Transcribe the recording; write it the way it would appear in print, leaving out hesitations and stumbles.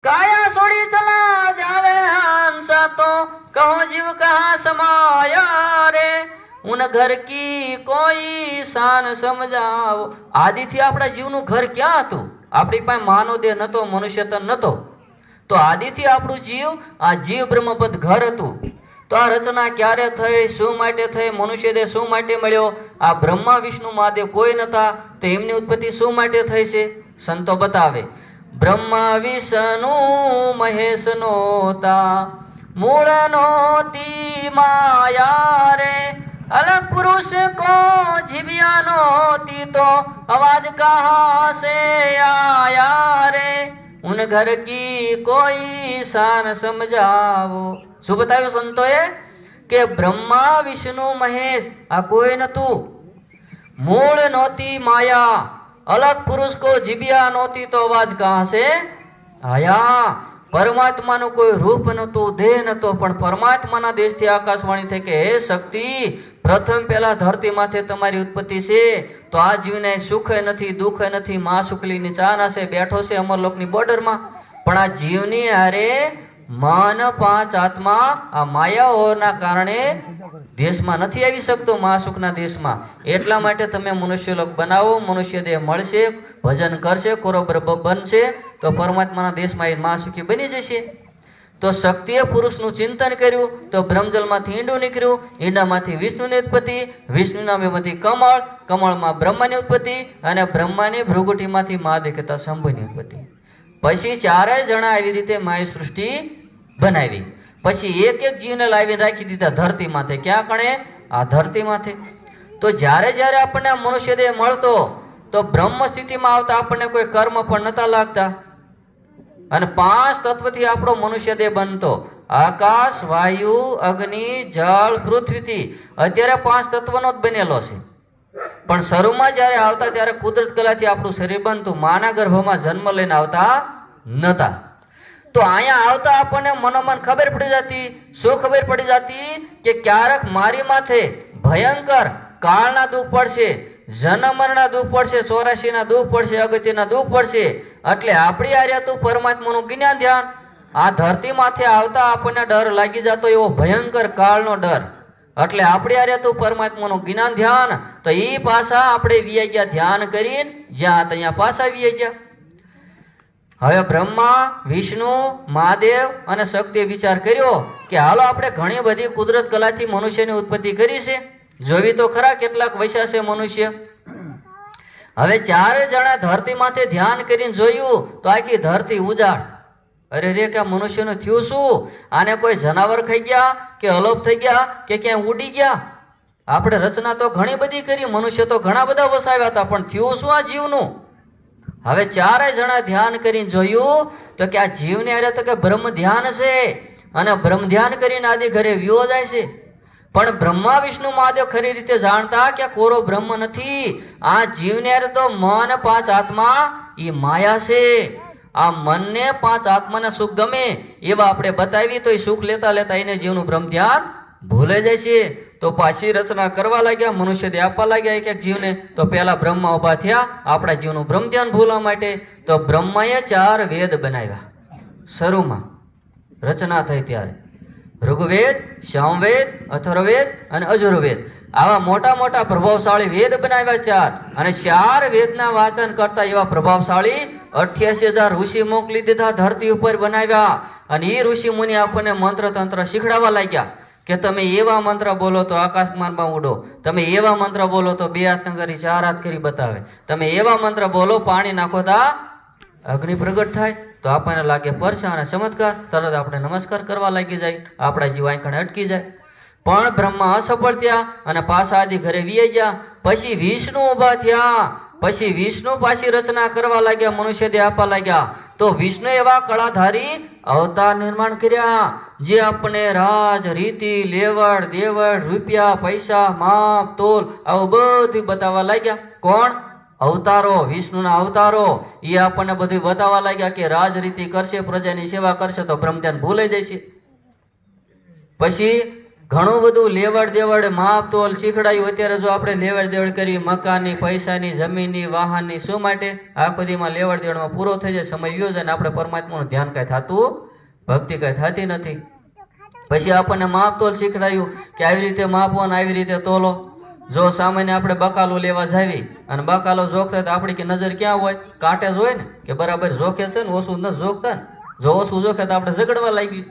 काया छोड़ी चला जावे हंसा तो कहो जीव कहाँ समाया रे उन घर की कोई शान समझाओ। आदिથી આપણા જીવનું ઘર ક્યાં હતું? આપણી પાસે માનવ દેહ નતો, મનુષ્ય તન નતો, તો આદિથી આપણું જીવ આ જીવ બ્રહ્મપદ ઘર હતું. તો આ રચના ક્યારે થઈ, શું માટે થઈ, મનુષ્ય દેહ શું માટે મળ્યો? આ બ્રહ્મા વિષ્ણુ મહાદેવ કોઈ નતા, તો એમની ઉત્પત્તિ શું માટે થઈ છે? સંતો બતાવે, બ્રહ્મા વિષ્ણુ મહેશ નોતા, મૂળ નોતી માયા રે, अलग पुरुष को जीविया नोती तो आवाज कहाँ से आया रे, उन घर की कोई शान समझाओ. શું બતાવ્યું સંતોએ? કે બ્રહ્મા વિષ્ણુ મહેશ આ કોઈ નતું, મૂળ નહોતી માયા, અલગ પુરુષ કો જીવ્યા નહોતી તો અવાજ કહાં સે આયા. પરમાત્માનું કોઈ રૂપ નતું, દેહ નતો, પણ પરમાત્માના દેશથી આકાશવાણી થઈ કે હે શક્તિ, પ્રથમ પહેલા ધરતી માથે તમારી ઉત્પત્તિ છે, તો આ જીવને સુખ નથી, દુઃખ નથી, માં શુક્લીની ચાના છે, બેઠો છે અમરલોકની બોર્ડરમાં, પણ આ જીવની હારે મન પાંચ આત્મા આ માયા હોવાના કારણે દેશમાં નથી આવી શકતો, મહાસુખના દેશમાં. એટલા માટે તમે મનુષ્ય લોક બનાવો, મનુષ્ય દેહ મળશે, ભજન કરશે, કોરોબર બનશે, તો પરમાત્માના દેશમાં એ મહાસુખી બની જશે. તો શક્તિએ પુરુષનું ચિંતન કર્યું, તો બ્રહ્મજલમાંથી ઈંડું નીકળ્યું, ઈંડામાંથી વિષ્ણુની ઉત્પત્તિ, વિષ્ણુનામાંથી કમળ, કમળમાં બ્રહ્માની ઉત્પત્તિ, અને બ્રહ્માની ભૃગુટીમાંથી મહાદેવ કહેતા શંભુની ઉત્પત્તિ. પછી ચારેય જણા આવી રીતે માય સૃષ્ટિ બનાવી. પછી એક એક જીવને લાવીને રાખી દીધા ધરતી માથે. ક્યાં કણે? આ ધરતી માથે. તો જ્યારે જ્યારે આપણને આ મનુષ્ય દેહ મળતો, તો બ્રહ્મ સ્થિતિમાં આવતા આપણને કોઈ કર્મ પણ નતા લાગતા, અને પાંચ તત્વથી આપણો મનુષ્ય દેહ બનતો. આકાશ, વાયુ, અગ્નિ, જળ, પૃથ્વીથી અત્યારે પાંચ તત્વનો જ બનેલો છે. પણ શરૂમાં જ્યારે આવતા ત્યારે કુદરત કલાથી આપણું શરીર બનતું, માના ગર્ભમાં જન્મ લઈને આવતા નતા. તો અહીંયા આવતા આપણને મનોમન ખબર પડી જતી. શું ખબર પડી જતી? કે ક્યારેક મારી માથે ભયંકર કાળના દુઃખ પડશે, જન્મ મરણના દુઃખ પડશે, 84ના દુઃખ પડશે, અગત્યના દુઃખ પડશે. એટલે આપણી આ રહેતું પરમાત્માનું જ્ઞાન ધ્યાન. આ ધરતી માથે આવતા આપણને ડર લાગી જતો, એવો ભયંકર કાળનો ડર. એટલે આપણે આ રહેતું પરમાત્માનું જ્ઞાન ધ્યાન. તો એ પાછા આપણે વી ગયા ધ્યાન કરીને, જ્યાં ત્યાં પાછા વી ગયા. હવે બ્રહ્મા, વિષ્ણુ, મહાદેવ અને શક્તિએ વિચાર કર્યો કે હાલો આપણે ઘણી બધી કુદરત કલાથી મનુષ્યની ઉત્પત્તિ કરી છે, જોવી તો ખરા કેટલાક વૈસા છે મનુષ્ય. હવે ચારે જણા ધરતી માથે ધ્યાન કરીને જોયું, તો આખી ધરતી ઉજાડ. અરે રે, કે મનુષ્યનું થયું શું? આને કોઈ જનાવર ખાઈ ગયા, કે અલોપ થઈ ગયા, કે ક્યાંય ઉડી ગયા? આપણે રચના તો ઘણી બધી કરી, મનુષ્ય તો ઘણા બધા વસાવ્યા હતા, પણ થયું શું આ જીવનું? હવે ચારે જણા ધ્યાન કરીને જોયું, તો કે આ જીવને હારે તો કે બ્રહ્મ ધ્યાન છે, અને બ્રહ્મ ધ્યાન કરીને આદિ ઘરે વિયો જાય છે. પણ બ્રહ્મા વિષ્ણુ મહાદેવ ખરી રીતે જાણતા કે કોરો બ્રહ્મ નથી, આ જીવને હારે તો મન પાંચ આત્મા એ માયા છે. આ મનને પાંચ આત્માને સુખ ગમે એવા આપણે બતાવી, તો એ સુખ લેતા લેતા એને જીવનું બ્રહ્મ ધ્યાન ભૂલે જાય છે. તો પાછી રચના કરવા લાગ્યા, મનુષ્ય દેહ આપવા લાગ્યા એક એક જીવને. તો પહેલા બ્રહ્મા ઉભા થયા આપણા જીવનું બ્રહ્મ ધ્યાન ભૂલવા માટે. તો બ્રહ્માએ 4 વેદ બનાવ્યા. શરૂમાં રચના થઈ ત્યારે ઋગ્વેદ, સામવેદ, અથર્વવેદ અને અજુર્વેદ, આવા મોટા મોટા પ્રભાવશાળી વેદ બનાવ્યા 4. અને 4 વેદના વાંચન કરતા એવા પ્રભાવશાળી 88,000 ઋષિ મોકલી દીધા ધરતી ઉપર બનાવ્યા. અને એ ઋષિ મુનિ આપણને મંત્ર તંત્ર શીખડાવવા લાગ્યા કે તમે એવા મંત્ર બોલો તો આકાશમાનમાં ઉડો, તમે એવા મંત્ર બોલો તો 2 હાથ ન કરી 4 હાથ કરી બતાવે, તમે એવા મંત્ર બોલો પાણી નાખો તો અગ્નિ પ્રગટ થાય, તો આપણને લાગે પરસા અને ચમત્કાર, તરત આપણે નમસ્કાર કરવા લાગી જાય, આપણા જીવ આંખણે અટકી જાય. પણ બ્રહ્મા અસફળ થયા અને પાછા આદિ ઘરે વી ગયા. પછી વિષ્ણુ ઉભા થયા. પછી વિષ્ણુ પાછી રચના કરવા લાગ્યા, મનુષ્ય દેહ આપવા લાગ્યા. તો વિષ્ણુ એવા કળાધારી અવતાર નિર્માણ કર્યા, જે આપણે રાજ, રીતિ, લેવડ દેવડ, રૂપિયા, પૈસા, માપ, તોલ આવું બધું બતાવવા લાગ્યા. કોણ? અવતારો, વિષ્ણુના અવતારો. એ આપણને બધું બતાવવા લાગ્યા કે રાજ રીતિ કરશે, પ્રજાની સેવા કરશે તો બ્રહ્મધ્યાન ભૂલાઈ જશે. પછી ઘણું બધું લેવડ દેવડ માપ તોલ શીખડાયું. અત્યારે જો આપણે લેવડ દેવડ કરી મકાનની, પૈસાની, જમીનની, વાહનની, શું માટે? આ બધીમાં લેવડ દેવડમાં પૂરો થઈ જાય, સમય ગયો જાય ને આપણે પરમાત્માનું ધ્યાન કાંઈ થતું, ભક્તિ કાંઈ થતી નથી. પછી આપણને માપ તોલ શીખડાયું કે આવી રીતે માપો ને આવી રીતે તોલો. જો સામાન્ય આપણે બકાલો લેવા જાવી અને બકાલો જોખે તો આપણી કે નજર ક્યાં હોય? કાંટે જ હોય ને, કે બરાબર જોખે છે ને ઓછું ન જોખતા ને. જો ઓછું જોખે તો આપણે ઝઘડવા લાગી.